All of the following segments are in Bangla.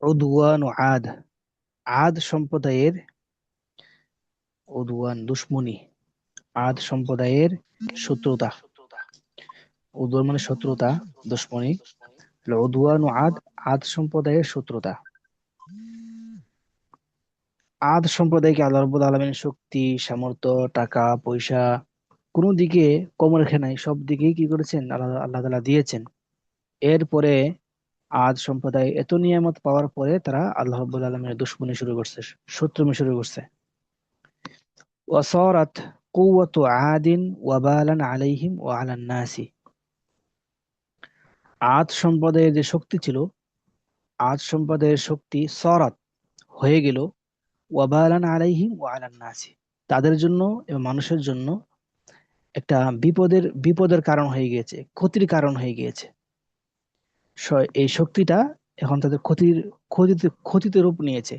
উদওয়ানু আদ, আদ সম্প্রদায়ের, উদওয়ান দুশ্মনী, আদ সম্প্রদায়ের শত্রুতা। উদওয়ান মানে শত্রুতা, দুশ্মনী। উদওয়ানু আদ, আদ সম্প্রদায়ের শত্রুতা। আদ সম্প্রদায়কে আল্লাহ রাব্বুল আলামিন শক্তি, সামর্থ্য, টাকা পয়সা কোনো দিকে কম রেখে নাই, সব দিকেই কি করেছেন, আল্লাহ আল্লাহ তাআলা দিয়েছেন। এরপরে আদ সম্প্রদায় এত নিয়ামত পাওয়ার পরে তারা আল্লাহ রাব্বুল আলামিনের দুশমনি শুরু করছে, শত্রুমি শুরু করছে। ওয়াসারাত কুওয়াতু আদিন ওয়াবালান আলাইহিম ওয়া আলান নাসি। আদ সম্প্রদায়ের যে শক্তি ছিল, আদ সম্প্রদায়ের শক্তি সরাত হয়ে গেল, ওয়াবালান আলাইহিম ওয়া আলান নাসি, তাদের জন্য এবং মানুষের জন্য একটা বিপদের কারণ হয়ে গিয়েছে, ক্ষতির কারণ হয়ে গিয়েছে। এই শক্তিটা এখন তাদের ক্ষতিতে রূপ নিয়েছে।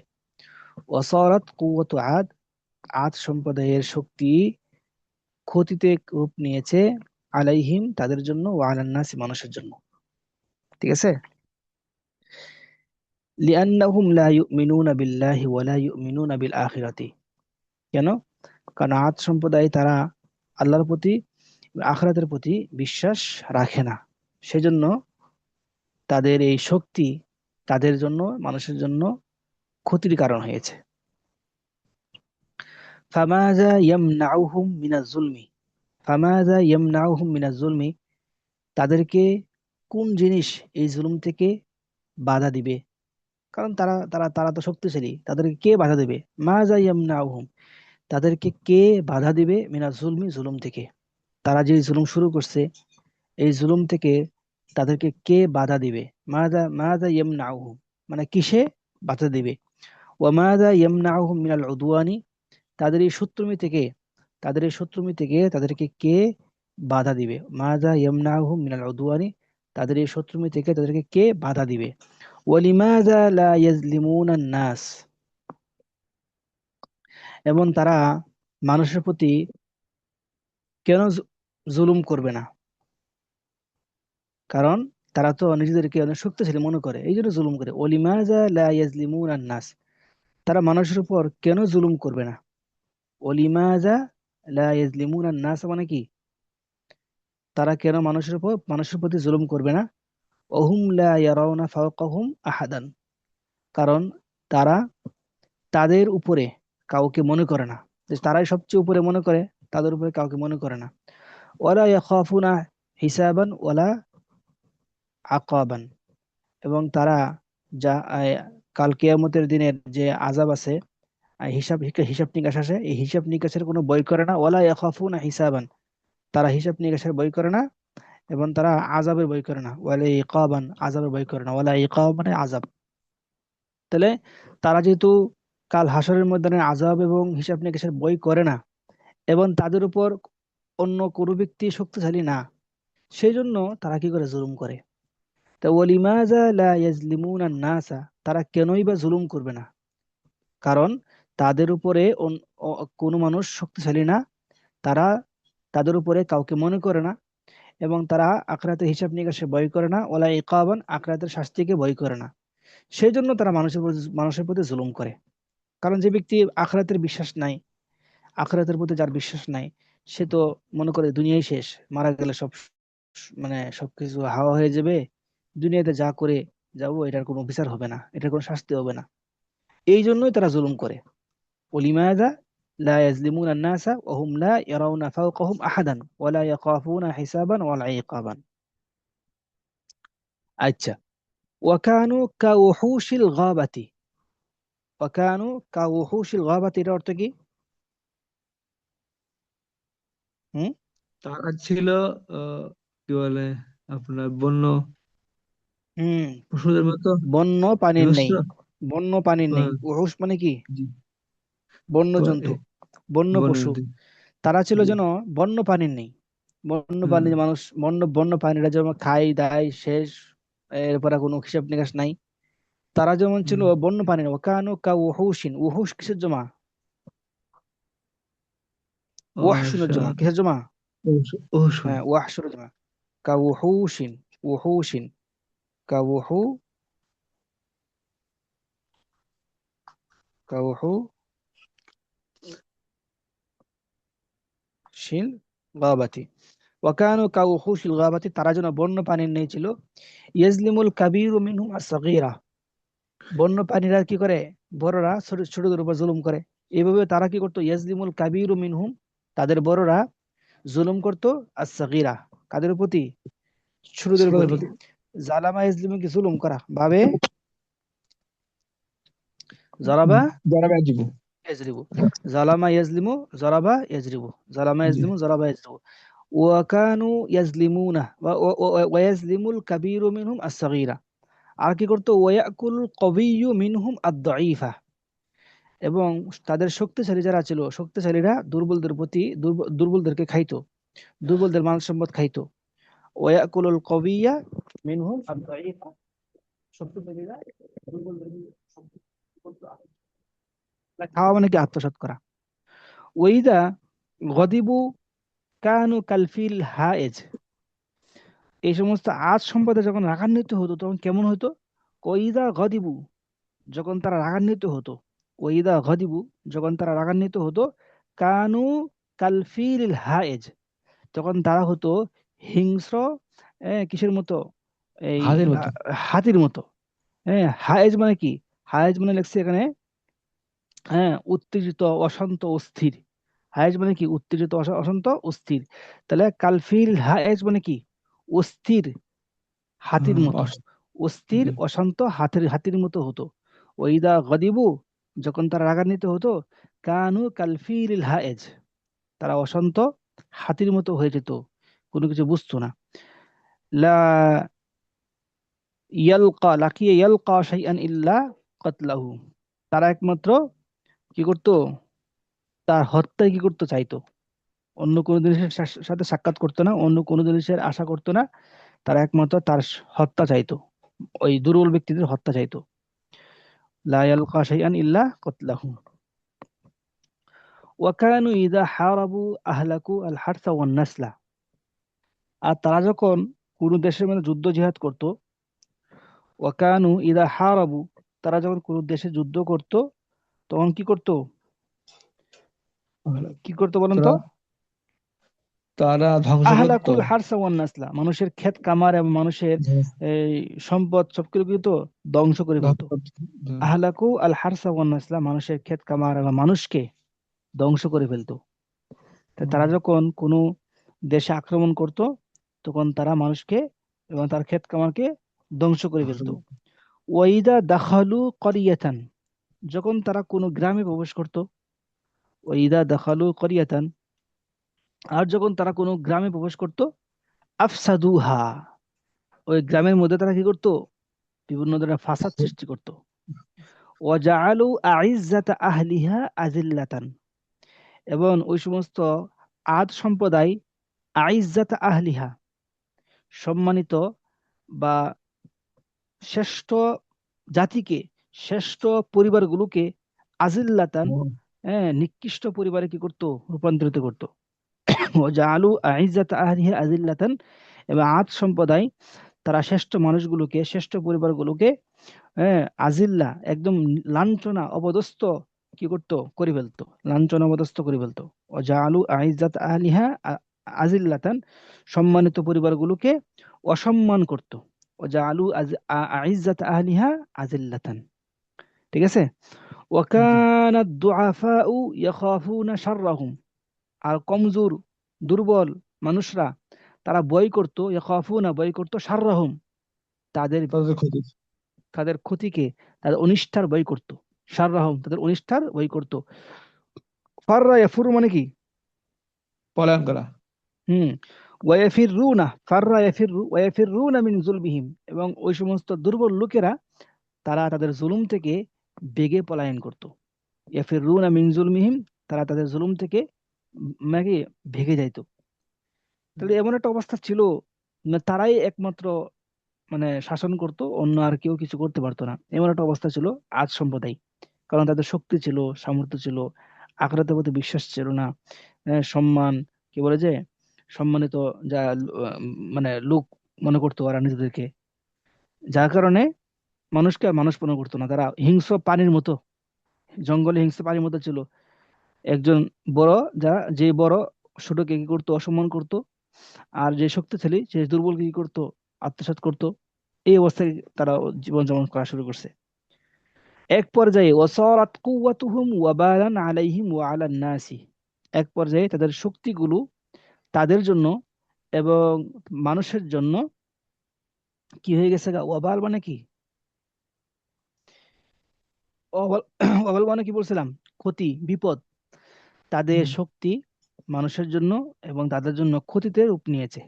ওয়াসারাত কুওয়াতু আদ, আদ সম্প্রদায়ের শক্তি ক্ষতিতে রূপ নিয়েছে, আলাইহিম তাদের জন্য, ওয়া আলান নাসি মানুষের জন্য। ঠিক আছে। লিআন্নাহুম লা ইউমিনুনা বিল্লাহি ওয়া লা ইউমিনুনা বিল আখিরাতি। কেন? কারণ আদ সম্প্রদায় তারা আল্লাহর প্রতি, আখিরাতের প্রতি বিশ্বাস রাখে না। সেজন্য তাদের এই শক্তি তাদের জন্য, মানুষের জন্য ক্ষতির কারণ হয়েছে। ফামাযা ইয়ামনাউহুম মিনাজ যুলমি, ফামাযা ইয়ামনাউহুম মিনাজ যুলমি, তাদেরকে কোন জিনিস এই জুলুম থেকে বাধা দিবে? কারণ তারা তারা তারা তো শক্তিশালী, তাদেরকে কে বাধা দিবে? মাযা ইয়ামনাউহুম, তাদেরকে কে বাধা দিবে? মিনাজ যুলমি, জুলুম থেকে। তারা যে জুলুম শুরু করছে, এই জুলুম থেকে তাদেরকে কে বাধা দিবে? মাযা মাযা ইয়ামনাউহুম, মানে কিসে বাধা দিবে? ওয়া মাযা ইয়ামনাউহুম মিনাল উদওয়ানি, তাদের এই শত্রুমি থেকে, তাদের এই শত্রুমি থেকে তাদেরকে কে বাধা দিবে? মাযা ইয়ামনাউহুম মিনাল উদওয়ানি, তাদের এই শত্রুমি থেকে তাদেরকে কে বাধা দিবে? ওয়ালিমাযা লা ইয়াজলিমুনান নাস, এবং তারা মানুষের প্রতি কেন জুলুম করবে না? কারণ তারা তো নিজেদেরকে অনেক শক্তিশালী মনে করে, এই জন্য জুলুম করে। ওয়ালিমাযা লা ইয়াজলিমুনান নাস, তারা মানুষের উপর কেন জুলুম করবে না? ওয়ালিমাযা লা ইয়াজলিমুনান নাস মানে কি? তারা কেন মানুষের প্রতি জুলুম করবে না? ওহুম লা ইয়ারাউনা ফাওকাহুম আহাদান, কারণ তারা তাদের উপরে কাউকে মনে করে না, যে তারাই সবচেয়ে উপরে মনে করে, তাদের উপরে কাউকে মনে করে না। ওয়ালা ইয়াখাফুনা হিসাবান ওয়ালা আকাবান, এবং তারা যা কাল কিয়ামতের দিনের যে আযাব আছে, হিসাব হিসাব নিকাশ আছে, এই হিসাব নিকাশের কোনো ভয় করে না। ওয়ালা ইয়াখাফুনা হিসাবান, তারা হিসাব নিকাশের ভয় করে না, এবং তারা আযাবের ভয় করে না। ওয়ালা ইকাবান, আযাবের ভয় করে না। ওয়ালা ইকাব মানে আযাব। তাহলে তারা যেহেতু কাল হাসরের ময়দানে আযাব এবং হিসাব নিকাশের ভয় করে না, এবং তাদের উপর অন্য কোনো ব্যক্তি শক্তিশালী না, সেই জন্য তারা কি করে? জুলুম করে। তা ওয়ালিমাযা লা ইয়াজলিমুনান নাসা, তারা কেনই বা জুলুম করবে না? কারণ তাদের উপরে কোনো মানুষ শক্তিশালী না, তারা তাদের উপরে কাউকে মনে করে না, এবং তারা আখিরাতের হিসাব নিকাশে ভয় করে না। ওয়ালা ইকাবান, আখিরাতের শাস্তিকে ভয় করে না। সেই জন্য তারা মানুষের প্রতি জুলুম করে। কারণ যে ব্যক্তি আখিরাতের বিশ্বাস নাই, আখিরাতের প্রতি যার বিশ্বাস নাই, সে তো মনে করে দুনিয়াই শেষ, মারা গেলে সব মানে সবকিছু হাওয়া হয়ে যাবে, দুনিয়াতে যা করে যাবো, এটার কোনো বিচার হবে না, এটার কোনো শাস্তি হবে না। এই জন্যই তারা জুলুম করে। ওলিমাযা লা ইয়াজলিমুনা আন-নাসা ওয়া হুম লা ইয়ারাউনা ফাওকাহুম আহাদান ওয়া লা ইয়াখাফুনা হিসাবান ওয়ালা ইকাবান। আচ্ছা, ওয়া কানু কাউহুশিল গাবাতি, ওয়া কানু কাউহুশিল গাবাতি, এর অর্থ কি? হুম তারা ছিল কি বলে আপনার বন্য হুম পশুদের মতো বন্য পানির নেই, হিংস্র। বন্য পানির নেই। আহ, উহুশ মানে কি? জি। বন্য ও, জন্তু, বন্য পশু। বনজন্তু। তারা ছিল জি। যেন বন্য প্রাণীর নেই। বন্য হুম। প্রাণী মানুষ, বন্য প্রাণীরা যেমন খায় দায় শেষ, এরপর আর কোনো হিসাব নিকাশ নাই। তারা যেমন ছিল হুম। বন্য প্রাণীর, ওকানু কা উহুশিন, উহুশ কিসের জমা? ওয়াহশুনের আশা। জমা, কিসের জমা? ওষুন। হ্যাঁ, ওয়াহশুনের জমা। কা উহুশিন, উহুশিন, কা উহু কাউহু শিল গাবাতি ওয়াকানু কাউহুশিল গাবাতি, তারা যেন বন্য প্রাণীর ন্যায় ছিল। ইয়াজলিমুল কাবীরু মিনহুম আস-সাগীরা, বন্য প্রাণীরা কি করে, বড়রা ছোটদের উপর জুলুম করে। এইভাবে তারা কি করতো, ইয়াজলিমুল কাবীরু মিনহুম, তাদের বড়রা জুলুম করতো, আস-সাগীরা, কাদের প্রতি, ছোটদের ছোটদের প্রতি। প্রতি। জালামা ইয়াজলিমু কি জুলুম করা ভাবে, জারাবা যারা ব্যাজিবু। ইয়াজরিবু, জালামা ইয়াজলিমু জারাবা ইয়াজরিবু, জালামা জি। ইয়াজলিমু জারাবা ইয়াজরিবু। ওয়াকানু ইয়াজলিমুনা ওয়ায়াজলিমুল কাবীরু মিনহুম আস-সাগীরা, আর কি করতো, ওয়ায়াকুল কবিয়্যু মিনহুম আদ-দাঈফা, এবং তাদের শক্তিশালী যারা ছিল, শক্তিশালীরা দুর্বলদের প্রতি, দুর্বলদেরকে খাইতো, দুর্বলদের মাল সম্পদ খাইতো। ওয়ায়াকুলুল কবিয়্যা মিনহুম আদ-দাঈফা, শক্তিশালীরা দুর্বলদের খাওয়া মানে কি, আত্মসাৎ করা। ওয়াইদা গদিবু কানু কালফিল হায়েজ, এই সমস্ত আজ সম্পদে যখন রাগান্বিত হতো তখন কেমন হতো, ওয়াইদা গদিবু, যখন তারা রাগান্বিত হতো, ওয়াইদা গদিবু, যখন তারা রাগান্বিত হতো, কানু কালফিল হায়েজ, তখন তারা হতো হিংস্র, কিসের মতো, এই হাতের মতো। হাতির মতো। হায়েজ মানে কি, হায়েজ মানে লেখছে এখানে, উত্তেজিত, অশান্ত, অস্থির। হায়েজ মানে কি, উত্তেজিত, অশান্ত, অস্থির। তাহলে কালফিল হায়েজ মানে কি, অস্থির, হাতির মতো, অস্থির জি। অশান্ত, হাতির মতো হতো। ওইদা গদিবু, যখন তারা রাগান্বিত হতো, কানু কালফিল হায়েজ, তারা অশান্ত, হাতির মতো হয়ে যেত, কোনো কিছু বুঝতো না। লা ইয়ালকা শাইআন ইল্লা কাতলাহু, তারা একমাত্র কি করতো, তার হত্যায় কি করতে চাইতো, অন্য কোনো জিনিসের সাথে সাক্ষাৎ করতো না, অন্য কোনো জিনিসের আশা করতো না, তারা একমাত্র তার হত্যা চাইতো, ওই দুর্বল ব্যক্তিদের হত্যা চাইতো। লা ইয়ালকা শাইআন ইল্লা কাতলাহু। ওয়াকানু ইযা হারাবু আহলাকু আল হারসা ওয়ান নাসলা, আর তারা যখন কোনো দেশের মধ্যে যুদ্ধ জিহাদ করত, ওয়াকানু ইদা হারাবু, তারা যখন কোনো দেশে যুদ্ধ করত, তখন কি করত, কি করতো বলেন তারা তো, তারা ধ্বংস করতো। আহলাকুল হারসা ওয়ান নাসলা, মানুষের ক্ষেত কামার এবং মানুষের এই সম্পদ সবকিছু কিন্তু ধ্বংস করে ধ্বংস ফেলতো। করতো। আহলাকু আল হারসা ওয়ান নাসলা, মানুষের ক্ষেত কামার এবং মানুষকে ধ্বংস করে ফেলতো। তাই তারা যখন কোনো দেশে আক্রমণ করত, তখন তারা মানুষকে এবং তার ক্ষেত কামারকে ধ্বংস করে ধ্বংস ফেলতো। করতো। ওয়াইদা দাখালু করিয়াতান, যখন তারা কোনো গ্রামে প্রবেশ করত, ওয়াইদা দাখালু করিয়াতান, আর যখন তারা কোনো গ্রামে প্রবেশ করত, আফসাদুহা, ওই গ্রামের মধ্যে তারা কি করত, বিভিন্ন ধরনের ফাসাদ সৃষ্টি করত। ওয়াজাআলু আইজ্জাতা আহলিহা আযিল্লাতান, এবং ওই সমস্ত আদ সম্প্রদায়, আইজ্জাতা আহলিহা, সম্মানিত বা শ্রেষ্ঠ জাতিকে, শ্রেষ্ঠ পরিবারগুলোকে, আজিল্লাতান, নিকৃষ্ট পরিবারে কি করত, রূপান্তরিত করত। ওয়াজাআলু আইজ্জাতা আহলিহা আযিল্লাতান, এবং আদ সম্প্রদায় তারা শ্রেষ্ঠ মানুষগুলোকে, শ্রেষ্ঠ পরিবারগুলোকে, আজিল্লা, একদম লাঞ্ছনা অপদস্থ কি করতো, করে ফেলতো, লাঞ্ছনা অপদস্থ করে ফেলতো। ওয়াজাআলু আইজ্জাত আহলিহা আজিল্লাতান, সম্মানিত পরিবারগুলোকে অসম্মান করত। ওয়াজাআলু আইজ্জাত আহলিহা আজিল্লাতান, ঠিক আছে। জি। ওয়াকানাদ দুআফাউ ইয়াখাফুনা শাররাহুম, আর কমজোর, দুর্বল মানুষরা তারা ভয় করত, ইয়াখাফুনা ভয় করত, শাররাহুম, তাদের তাদের ক্ষতি। তাদের ক্ষতিকে, তাদের অনিষ্ঠার ভয় করত। শাররাহুম, তাদের অনিষ্ঠার ভয় করত। ফাররা ইয়াফুরু মানে কি, পলায়ন করা। হুম, ওয়ায়াফিরুনা, ফাররা ইয়াফিরু ওয়ায়াফিরুনা মিন যুলবিহিম, এবং ওই সমস্ত দুর্বল লোকেরা তারা তাদের জুলুম থেকে বেগে পলায়ন করত। ইয়াফিরুনা মিন যুলমিহিম, তারা তাদের জুলুম থেকে নাকি ভেগে যাইতো। তাহলে এমন একটা অবস্থা ছিল, না তারাই একমাত্র মানে শাসন করত, অন্য আর কেউ কিছু করতে পারতো না, এমন একটা অবস্থা ছিল আজ সম্প্রদায়। কারণ তাদের শক্তি ছিল, সামর্থ্য ছিল, আখিরাতের প্রতি বিশ্বাস ছিল না, সম্মান, কি বলে যে, সম্মানিত, যা মানে লোক মনে করতো ওরা নিজেদেরকে, যার কারণে মানুষকে আর মানুষ মনে করতো না, তারা হিংস্র প্রাণীর মতো, জঙ্গলে হিংস্র প্রাণীর মতো ছিল। একজন বড়, যে বড় ছোটকে কি করতো, অসম্মান করতো, আর যে শক্তিশালী সে দুর্বলকে কি করতো, আত্মসাৎ করতো। এই অবস্থায় তারা জীবনযাপন করা শুরু করছে। এক পর্যায়ে ওয়াসারাত কুওয়াতুহুম ওয়াবালান আলাইহিম ওয়া আলান নাসি, এক পর্যায়ে তাদের শক্তিগুলো তাদের জন্য এবং মানুষের জন্য কি হয়ে গেছে গা, ওয়াবাল মানে কি, ওয়াবাল ওয়াবাল মানে কি বলছিলাম, ক্ষতি, বিপদ। তাদের হুম। শক্তি মানুষের জন্য এবং তাদের জন্য ক্ষতিতে রূপ নিয়েছে।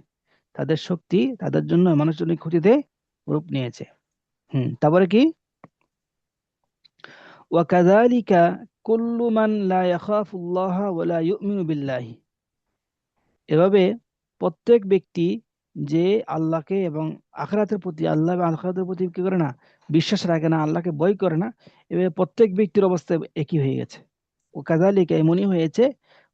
তাদের শক্তি তাদের জন্য মানুষের জন্য ক্ষতিতে রূপ নিয়েছে। তারপরে কি, ওয়াকাযালিকা কুল্লু মান লা ইয়াখাফুল্লাহা ওয়া লা ইউমিনু বিল্লাহি, এভাবে প্রত্যেক ব্যক্তি যে আল্লাহকে এবং আখিরাতের প্রতি, আল্লাহ এবং আখিরাতের প্রতি কি করে না, বিশ্বাস রাখে না, আল্লাহকে ভয় করে না, এভাবে প্রত্যেক ব্যক্তির অবস্থা একই হয়ে গেছে। ও কাযালিকা, এমনই হয়েছে,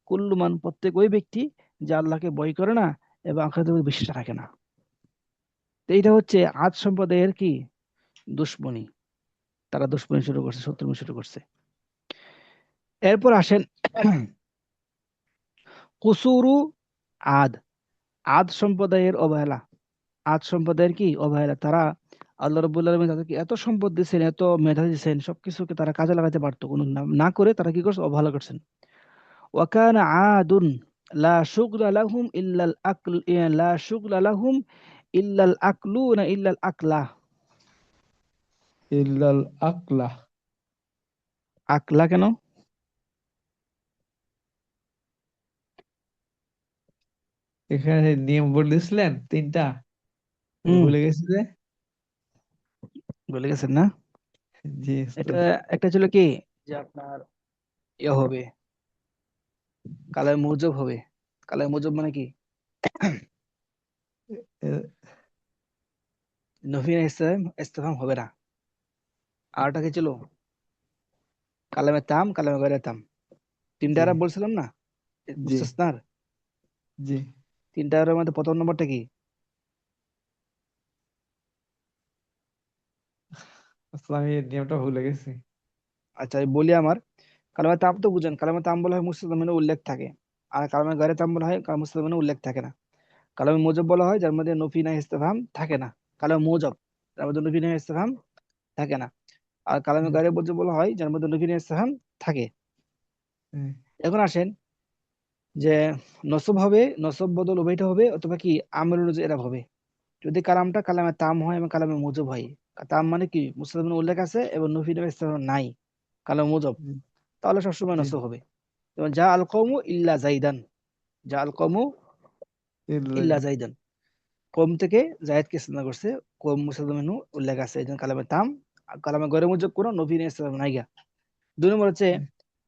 কুল্লু মান, প্রত্যেক ওই ব্যক্তি যে আল্লাহকে ভয় করে না এবং আখিরাতের প্রতি বিশ্বাস রাখে না। তো এইটা হচ্ছে আদ সম্প্রদায়ের কি দুশ্মনী, তারা দুশ্মনী শুরু করছে, শত্রুতা শুরু করছে। এরপর আসেন কুসুরু আদ, আদ সম্প্রদায়ের অবহেলা। আদ সম্প্রদায়ের কি অবহেলা, তারা আল্লাহ রাব্বুল আলামিন তাদেরকে এত সম্পদ দিয়েছেন, এত মেধা দিয়েছেন, সবকিছুকে তারা কাজে লাগাতে পারতো, কোনো না না করে তারা কি করছে, অবহেলা করছেন। ওয়াকানা আদুন লা শুগলা লাহুম ইল্লাল আকল, লা শুগলা লাহুম ইল্লাল আকলু না ইল্লাল আকলা। ইল্লাল আকলা। আকলা কেন? এখানে নিয়ম বলেছিলেন তিনটা, আমি হুম, ভুলে গেছি যে। বলে গেছেন না। জি এটা উস্তাদ। একটা ছিল কি, যে আপনার ইয়ে হবে, কালামে মুজব হবে। কালামে মুজব মানে কি, এ- নফি ইস্তেফাম হবে না। আর ওটা কি ছিল, কালামে তাম, কালামে গয়রে তাম। তিনটা জি আরব বলছিলাম না, জি মুস্তাসনার। জি। তিনটা আরবের মধ্যে প্রথম নম্বরটা কি? আসলে আমি এই নিয়মটা ভুলে গেছি। আচ্ছা আমি বলি আমার, কালামে তাম তো বুঝেন, কালামে তাম বলা হয় মুস্তাসনার উল্লেখ থাকে, আর কালামে গয়রে তাম বলা হয় মুস্তাসনার উল্লেখ থাকে না। কালামে মুজব বলা হয় যার মধ্যে নফি না ইস্তেফাম থাকে না, কালামে মুজব যার মধ্যে নফি না ইস্তেফাম থাকে না। আর কালামে হুম, গয়রে মুজব বলা হয় যার মধ্যে নফি না ইস্তেফাম থাকে। হুম, এখন আসেন যে নসব হবে, নসব বদল উভয়টা হবে, অথবা কি আমল অনুযায়ী এরা হবে। যদি কালামটা কালামে তাম হয় এবং কালামে মুজব হয়, তাম মানে কি মুস্তাফিজ উল্লেখ আছে এবং নফি না ইস্তেফাম নাই, কালামে মুজব, জি তাহলে সবসময় জি। নসব হবে। যেমন যা আল কওমু ইল্লা জাইদান, যা আল কওমু ইল্লা ইল্লাল্লাহ। জাইদান, কম থেকে জায়েদকে ইস্তেনা করছে, কম মুস্তাদমিনু উল্লেখ আছে, এই জন্য কালামে তাম। আর কালামে গয়রে মুজব কোনো নবী নেই, ইসলাম নাই গা। দুই নম্বর হচ্ছে হুম,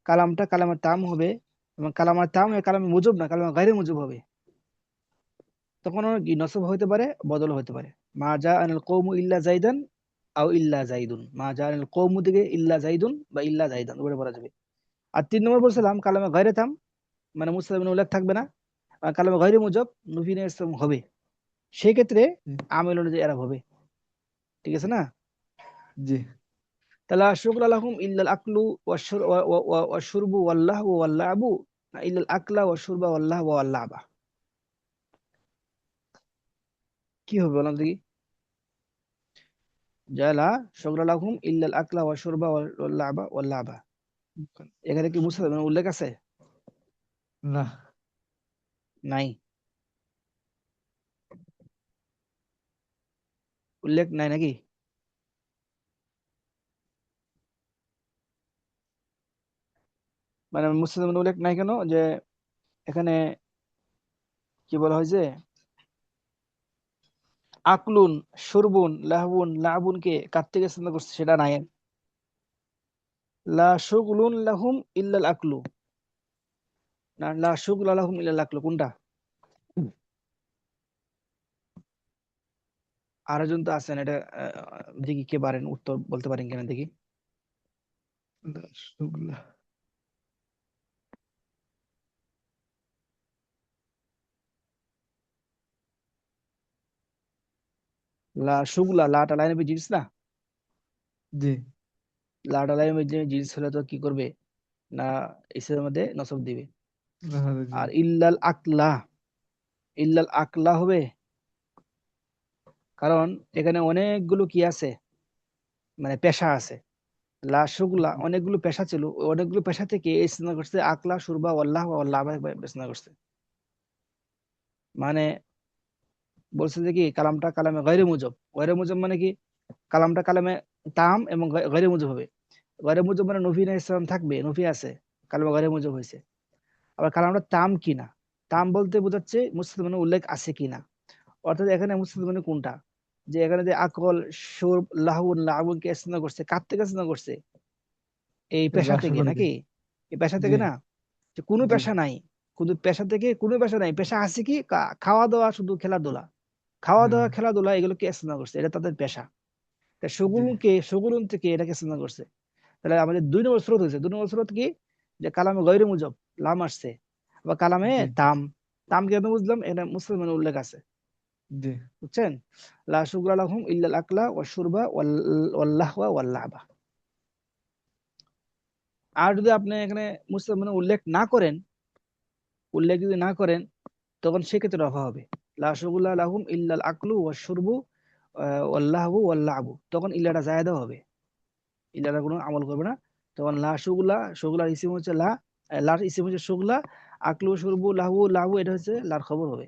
কালামটা কালামে তাম হবে এবং কালামে তাম কালামে মুজব না, কালামে গায়রে মুজব হবে, তখন ওর কি নসব হতে পারে, বদল হতে পারে। মা জা আনিল কওমু ইল্লা জাইদান আও ইল্লা জাইদুন, মা জা আনিল কওমু থেকে ইল্লা জাইদুন বা ইল্লা জাইদান উপরে বলা যাবে। আর তিন নম্বর বলছিলাম কালামে গায়রে তাম, মানে মুস্তাদমিন উল্লেখ থাকবে না, আর কালামে গায়রে মুজব নবী নেই, ইসলাম হবে, সেই ক্ষেত্রে জি আমেল অনুযায়ী এরা হবে। ঠিক আছে না? জি। তাহলে শুকরা লাহুম ইল্লাল আকলু ওয়াশুরবু ওয়াল্লাহু ওয়াল্লাবু, না ইল্লাল আকলা ওয়াশুরবা ওয়াল্লাহু ওয়াল্লাবা, কি হবে বলুন দেখি? জালা শুকরা লাহুম ইল্লাল আকলা ওয়াশুরবা ওয়াল্লাবা ওয়াল্লাবা, এখানে কি মুসলমান উল্লেখ আছে? না। নাই, উল্লেখ নাই নাকি? মানে মুসলমান উল্লেখ নাই কেন, যে এখানে কি বলা হয়েছে, আকলুন, শুরবুন, লাহবুন, লাবুন কে কার থেকে চিন্তা করছে সেটা নাই। লা শুগলুন লাহুম ইল্লাল আকলু, না লা শুগলা লাহুম ইল্লাল আকলু, কোনটা? আরেকজন তো আছেন, এটা দেখি কে পারেন উত্তর বলতে পারেন কিনা দেখি। শুক্লা। লা শুগলা, লাটা লাইনে জিনিস না, জি লাটালাইমের যে জিনিস হলে তো কি করবে না, ইসের মধ্যে নসব দিবে। জি। আর ইল্লাল আকলা, ইল্লাল আকলা হবে, কারণ এখানে অনেকগুলো কি আছে, মানে পেশা আছে। লা শুগলা অনেকগুলো পেশা ছিল, ওই অনেকগুলো পেশা থেকে এই ইস্তেনা করছে আকলা শুরবা ওয়াল্লাহ ওয়াল্লাহ ইস্তেনা করছে। মানে বলছে যে কি কালামটা কালামে গৈরে মুজব, গৈরে মুজব মানে কি, কালামটা কালামে তাম এবং গৈরে মুজব হবে। গৈরে মুজব মানে নফি না ইসলাম থাকবে, নফি আছে, কালামে গৈরে মুজব হয়েছে। আবার কালামটা তাম কিনা, তাম বলতে বোঝাচ্ছে মুসলমানের উল্লেখ আছে কিনা। অর্থাৎ এখানে মুসলমানের কোনটা, যে এখানে যে আকল সুর লাহুন লাহুনকে ইস্তেনা করছে, কার থেকে ইস্তেনা করছে, এই পেশা থেকে লাশগুলোকে। নাকি, এই পেশা জি থেকে না, যে কোনো জি। পেশা নাই, কোনো পেশা থেকে কোনো পেশা নাই, পেশা আছে কি খাওয়া দাওয়া, শুধু খেলাধুলা, খাওয়া হ্যাঁ। দাওয়া খেলাধুলা এগুলোকে ইস্তেনা করছে, এটা তাদের পেশা। তা জি সুগুলুন থেকে এটাকে ইস্তেনা করছে। তাহলে আমাদের 2 নম্বর স্রোত হয়েছে, 2 নম্বর স্রোত কি, যে কালামে গৈরে মুজব লাম আসছে, বা কালামে জি তাম, তাম কেন বুঝলাম, এটা মুসলমানের উল্লেখ আছে, জি। বুঝছেন। লা শুগলা লাহুম ইল্লাল আকলা ওয়া শুরবা ওয়াল লাহওয়া ওয়াল লাবা। আর যদি আপনি এখানে মুসলমানের উল্লেখ না করেন, উল্লেখ যদি না করেন, তখন সেক্ষেত্রে রফা হবে, লা শুগলা লাহুম ইল্লাল আকলু ওয়া শুরবু ওয়াল লাহবু ওয়াল লাবু, তখন ইল্লাটা জায়েদা হবে, ইল্লাটা কোনো আমল করবে না। তখন লা শুগলা, শুগলার ইসিম হচ্ছে লা, লার ইসিম হচ্ছে শুগলা, আকলু শুরবু লাহু লাহু এটা হচ্ছে লার খবর হবে,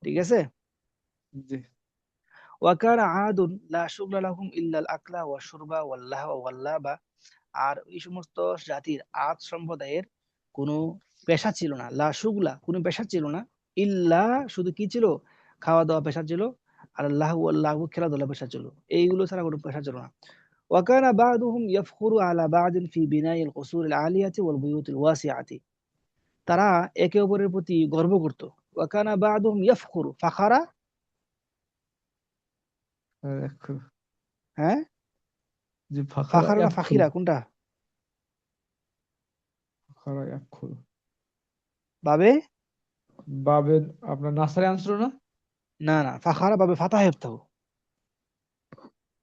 ঠিক আছে। জি। ওয়াকানা আদুন লা শুগলা লাহুম ইল্লাল আকলা ওয়া শুরবা ওয়াল লাহওয়া ওয়াল লাবা। আর এই সমস্ত জাতির, আদ সম্প্রদায়ের কোনো পেশা ছিল না, লা শুগলা কোনো পেশা ছিল না, ইল্লা শুধু কি ছিল, খাওয়া দাওয়া পেশা ছিল, আর লাহু আল্লাহু খেলাধুলা পেশা ছিল, এইগুলো ছাড়া কোনো পেশা ছিল না। ওয়াকানা বাদুহুম ইয়াফখুরু আলা বাদিন ফি বিনাইল কুসুরিল আলিয়াতি ওয়াল বুয়ুতিল ওয়াসিআতি। তারা একে অপরের প্রতি গর্ব করত। ওয়াকানা বাদুহুম ইয়াফখুরু ফাখারা, আর এক- হ্যাঁ, জি ফাখারা ফাখারা না ইয়াফখুল। ফাখিরা কোনটা, ফাখারা ইয়াফখুল। বাবে, বাবে আপনার নাসারে আনছিল না? না না, ফাখারা বাবে ফাতাহ ইফতাহু,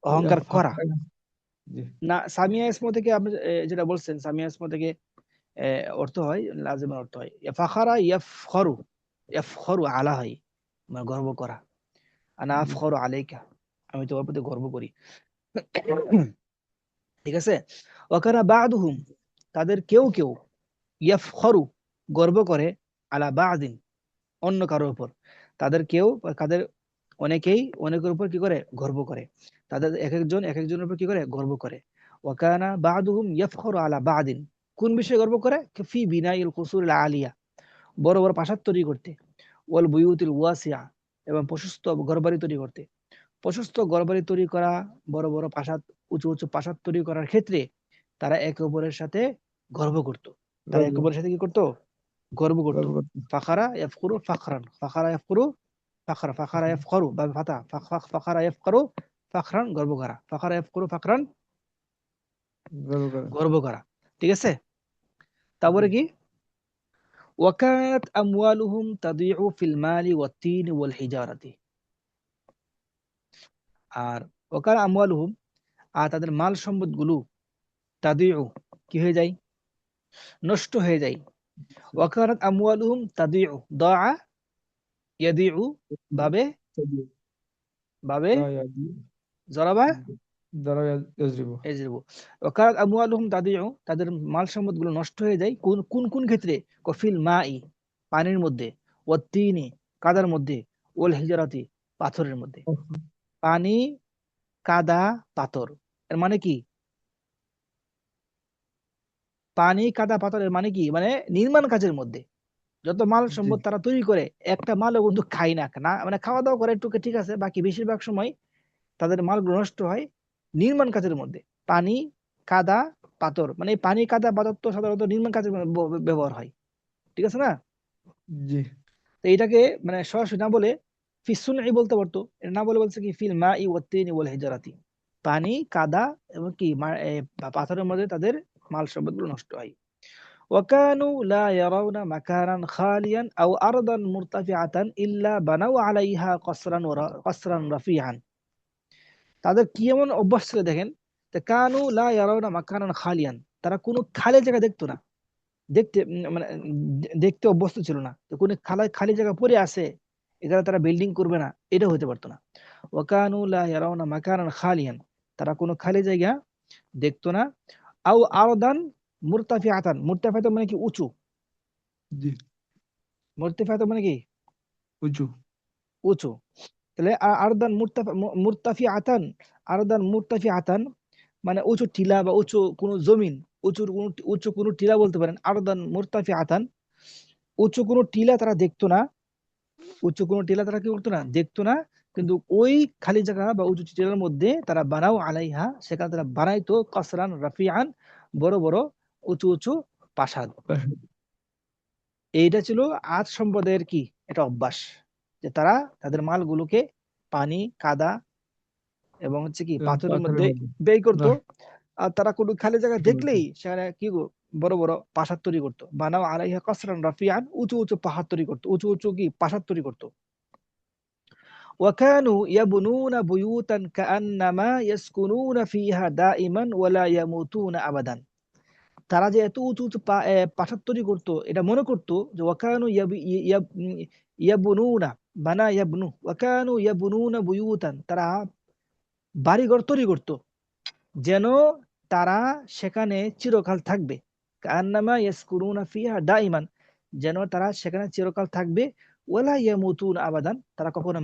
অহংকার করা। ফাখারা। জি। না, সামিয়া ইসমো থেকে আপনি যেটা বলছেন, সামিয়া ইসমো থেকে অর্থ হয়, লাজিমের অর্থ হয় ফাখারা ইয়াফখরু, ইয়াফখরু আলা হয়, মানে গর্ব করা। আনা জি আফখরু আলাইকা, আমি তোমার প্রতি গর্ব করি, ঠিক আছে। ওয়াকানা বাদুহুম, তাদের কেউ কেউ, ইয়াফখরু গর্ব করে, আলা বাদিন অন্য কারোর উপর, তাদের কেউ তাদের অনেকেই অনেকের উপর কি করে গর্ব করে, তাদের এক একজন এক একজনের উপর কি করে গর্ব করে। ওয়াকানা বাদুহুম ইয়াফখরু আলা বাদিন, কোন বিষয়ে গর্ব করে, ফি বিনাইল কুসুরিল আলিয়া, বড় বড় প্রাসাদ তৈরি করতে, ওয়াল বুয়ুতিল ওয়াসিয়া, এবং প্রশস্ত ঘরবাড়ি তৈরি করতে। প্রশস্ত ঘরবাড়ি তৈরি করা, বড় বড় প্রাসাদ, উঁচু উঁচু প্রাসাদ তৈরি করার ক্ষেত্রে তারা একে অপরের সাথে গর্ব করত। তারা গর্ব একে অপরের সাথে কি করত, গর্ব করত। গর্ব করতে। ফাখারা ইয়াফকুরু ফাখরান, ফাখারা ইয়াফকুরু ফাখরা, ফাখারা ইয়াফকুরু বা ফাতা, ফাখারা ইয়াফকুরু ফাখরান, গর্ব করা, ফাখারা ইয়াফকুরু ফাখরান, গর্ব করে। গর্ব করা, ঠিক আছে। জি তারপরে কি, ওয়াকানাত আমওয়ালুহুম তাদিউ ফিল মালি ওয়াত-তিন ওয়াল হিজারাতি। আর ওয়াকানা আমওয়ালুহুম, আর তাদের মাল সম্পদ গুলো, তাদিউ কি হয়ে যায়, নষ্ট হয়ে যায়। ওয়াকানাত আমওয়ালুহুম তাদিউ, দাআ ইয়াদিউ, বাবে, বাবে জরাবা দ্বারা ইয়াজরিব। এজরিবু। ওয়াকানাত আমওয়ালুহুম তাদিউ, তাদের মাল সম্পদ গুলো নষ্ট হয়ে যায়, কোন কোন কোন ক্ষেত্রে, কফিল মাই পানির মধ্যে, ওয়াত-তিনি কাদার মধ্যে, ওয়াল হিজারাতি পাথরের মধ্যে। পানি, কাদা, পাথর, এর মানে কি, পানি কাদা পাথরের মানে কি, মানে নির্মাণ কাজের মধ্যে যত মাল জি সম্পদ তারা তৈরি করে, একটা মালও কিন্তু খায় না, না মানে খাওয়া দাওয়া করে একটু ঠিক আছে, বাকি বেশিরভাগ সময় তাদের মালগুলো নষ্ট হয় নির্মাণ কাজের মধ্যে। পানি, কাদা, পাথর, মানে এই পানি কাদা পাথর তো সাধারণত নির্মাণ কাজে ব্যবহার হয়, ঠিক আছে না। জি। তো এটাকে মানে সরাসরি না বলে ফিসুনই বলতে পারতো, এটা না বলে বলছে কি ফিল মাই ওয়াত-তিনি ওয়াল হিজারাতি, পানি কাদা এবং কি পাথরের মধ্যে তাদের মাল সম্পদগুলো নষ্ট হয়। وكانوا لا يرون مكانا خاليا أو أرضا مرتفعة إلا بنوا عليها قصرا رفيعا। তাদের কি এমন অভ্যাস ছিল দেখেন, তা কানু লা ইয়ারাউনা মাকানান খালিয়ান, তারা কোনো খালি জায়গা দেখতো না। দেখতে মানে দেখতে অভ্যস্ত ছিল না, তো কোনো খালি খালি জায়গা পড়ে আছে এখানে তারা বিল্ডিং করবে না, এটা হতে পারতো না। ওয়াকানু লা ইয়ারাউনা মাকানান খালিয়ান, তারা কোনো খালি জায়গা দেখতো না। আও আরদান মুরতাফিআতান, মুরতাফিআতান মানে কি উঁচু, জি। মুরতাফিআতান মানে কি উঁচু। উঁচু। তাহলে আরদান মুরতাফিআতান, আরদান মুরতাফিআতান মানে উঁচু টিলা বা উঁচু কোনো জমিন, উঁচু কোনো টিলা বলতে পারেন। আরদান মুরতাফিআতান, উঁচু কোনো টিলা তারা দেখতো না, উঁচু কোনো টিলা তারা কি করতো না, দেখতো না। কিন্তু ওই খালি জায়গা বা উঁচু টিলার মধ্যে তারা বানাও আলাইহা, সেখানে তারা বানাইতো কাসরান রাফিআন, বড় বড় উঁচু উঁচু প্রাসাদ। এইটা ছিল আদ সম্প্রদায়ের কি এটা অভ্যাস, যে তারা তাদের মালগুলোকে পানি কাদা এবং হচ্ছে কি পাথরের পাথরের মধ্যে মধ্যে ব্যয় করতো। রাখ আর তারা কোনো খালি জায়গা বলতো। দেখলেই সেখানে কি বড় বড় প্রাসাদ তৈরি করতো। বানাও আলাইহা কাসরান রাফিআন, উঁচু উঁচু পাহাড় তৈরি করতো, উঁচু উঁচু কি প্রাসাদ তৈরি করতো। وكانوا يبنون بيوتا كأنما يسكنون فيها دائما ولا يموتون أبدا। তারা যে এত উঁচু উঁচু প্রাসাদ তৈরি করতো, এটা মনে করতো যে ওয়াকানু ইয়াবনুনা, বানা ইয়াবনু, ওয়াকানু ইয়াবনুনা বুয়ুতান, তারা বাড়িঘর তৈরি করতো যেন তারা সেখানে চিরকাল থাকবে। কান্নামা ইয়াসকুনুনা ফিহা দাইমান, যেন তারা সেখানে চিরকাল থাকবে। ওয়ালা ইয়ামুতুন আবাদান, তারা কখনো